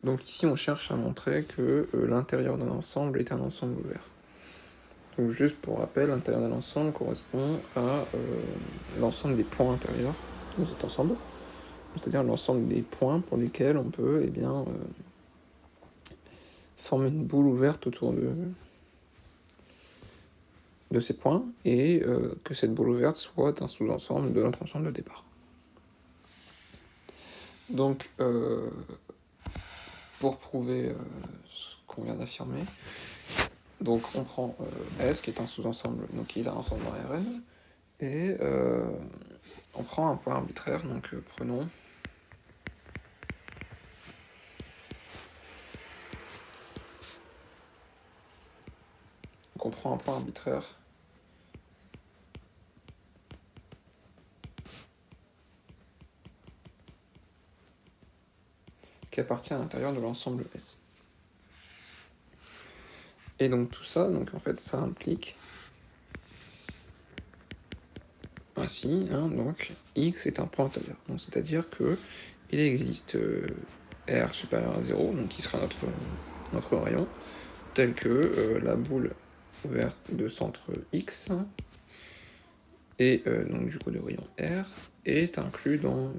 Donc ici, on cherche à montrer que l'intérieur d'un ensemble est un ensemble ouvert. Donc juste pour rappel, l'intérieur d'un ensemble correspond à l'ensemble des points intérieurs de cet ensemble, c'est-à-dire l'ensemble des points pour lesquels on peut former une boule ouverte autour de ces points, et que cette boule ouverte soit un sous-ensemble de notre ensemble de départ. Donc, pour prouver ce qu'on vient d'affirmer, donc on prend S, qui est un sous-ensemble, donc qui est un ensemble dans Rn, et on prend un point arbitraire, donc prenons donc on prend un point arbitraire qui appartient à l'intérieur de l'ensemble S. Et donc tout ça, donc en fait ça implique ainsi, donc X est un point intérieur. Donc c'est-à-dire que il existe R supérieur à 0, donc qui sera notre rayon, tel que la boule ouverte de centre X, et donc du coup de rayon R, est inclus dans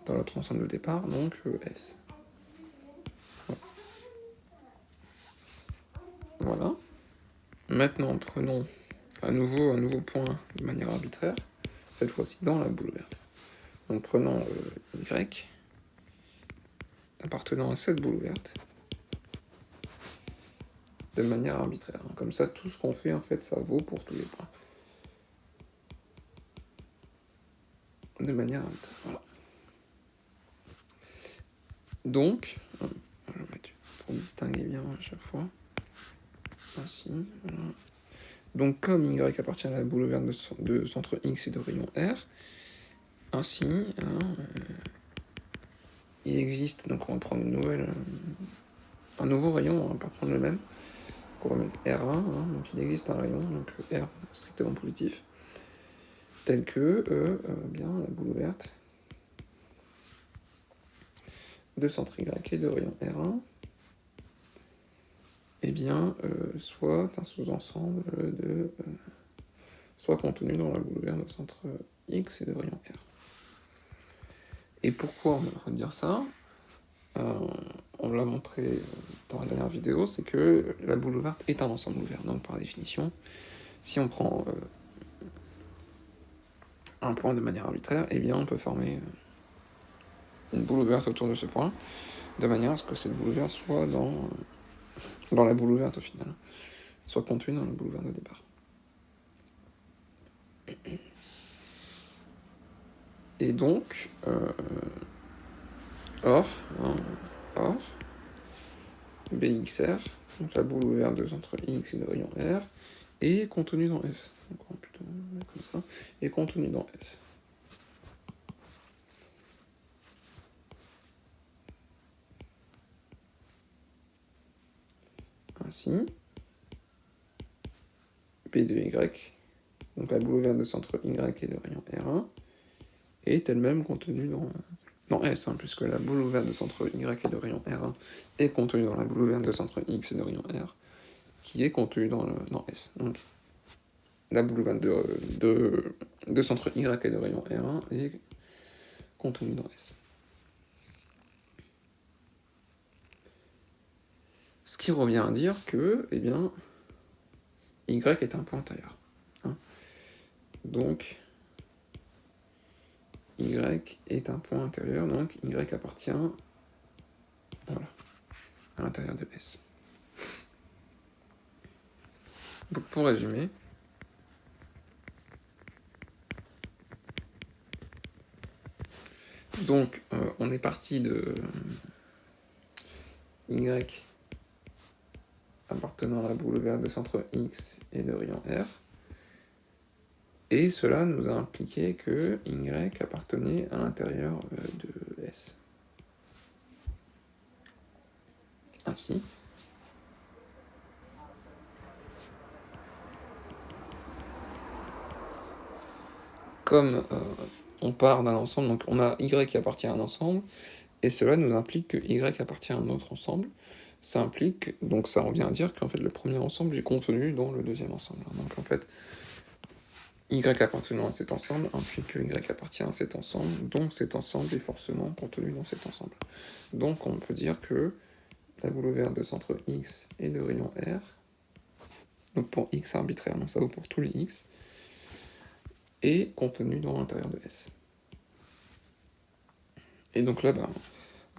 notre ensemble de départ, donc S. Voilà. Maintenant, prenons un nouveau point de manière arbitraire, cette fois-ci dans la boule ouverte. Donc prenons Y, appartenant à cette boule ouverte, de manière arbitraire. Comme ça, tout ce qu'on fait, en fait, ça vaut pour tous les points. De manière arbitraire, voilà. Donc, je vais mettre pour distinguer bien à chaque fois. Ainsi, voilà. Donc, comme Y appartient à la boule ouverte de centre X et de rayon R, ainsi, il existe, donc on va prendre un nouveau rayon, on va pas prendre le même, on va mettre R1, donc il existe un rayon, donc R strictement positif, tel que bien la boule ouverte de centre Y et de rayon R1, et bien soit un sous-ensemble soit contenu dans la boule ouverte de centre X et de rayon R. Et pourquoi on a dire ça on l'a montré dans la dernière vidéo, c'est que la boule ouverte est un ensemble ouvert. Donc par définition, si on prend un point de manière arbitraire, eh bien on peut former une boule ouverte autour de ce point, de manière à ce que cette boule ouverte soit dans la boule ouverte au final, soit contenue dans la boule ouverte de départ. Et donc, or, BXR, donc la boule ouverte de centre X et de rayon R, est contenue dans S. Donc on va plutôt mettre comme ça, est contenue dans S. Ainsi, B de Y, donc la boule ouverte de centre Y et de rayon R1, est elle-même contenue dans S, puisque la boule ouverte de centre Y et de rayon R1 est contenue dans la boule ouverte de centre X et de rayon R, qui est contenue dans S. Donc la boule ouverte de centre Y et de rayon R1 est contenue dans S. Ce qui revient à dire que, eh bien, Y est un point intérieur. Donc, Y est un point intérieur, donc Y appartient voilà, à l'intérieur de S. Donc pour résumer, donc on est parti de Y appartenant à la boule ouverte de centre X et de rayon R, et cela nous a impliqué que Y appartenait à l'intérieur de S. Ainsi, comme on part d'un ensemble, donc on a Y qui appartient à un ensemble, Et cela nous implique que Y appartient à un autre ensemble. Ça implique, donc ça revient à dire qu'en fait le premier ensemble est contenu dans le deuxième ensemble. Donc en fait, Y appartenant à cet ensemble implique que Y appartient à cet ensemble, donc cet ensemble est forcément contenu dans cet ensemble. Donc on peut dire que la boule ouverte de centre X et de rayon R, donc pour X arbitraire, donc ça vaut pour tous les X, est contenu dans l'intérieur de S. Et donc là,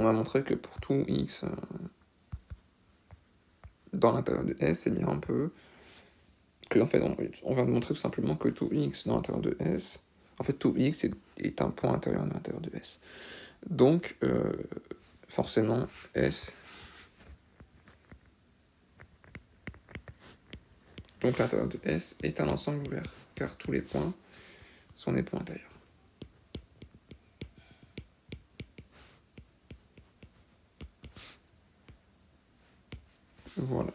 on va montrer que pour tout X dans l'intérieur de S, eh bien on peut... que en fait, on va montrer tout simplement que tout X dans l'intérieur de S, en fait tout X est un point intérieur à l'intérieur de S. Donc, forcément, S... Donc l'intérieur de S est un ensemble ouvert, car tous les points sont des points intérieurs. Voilà.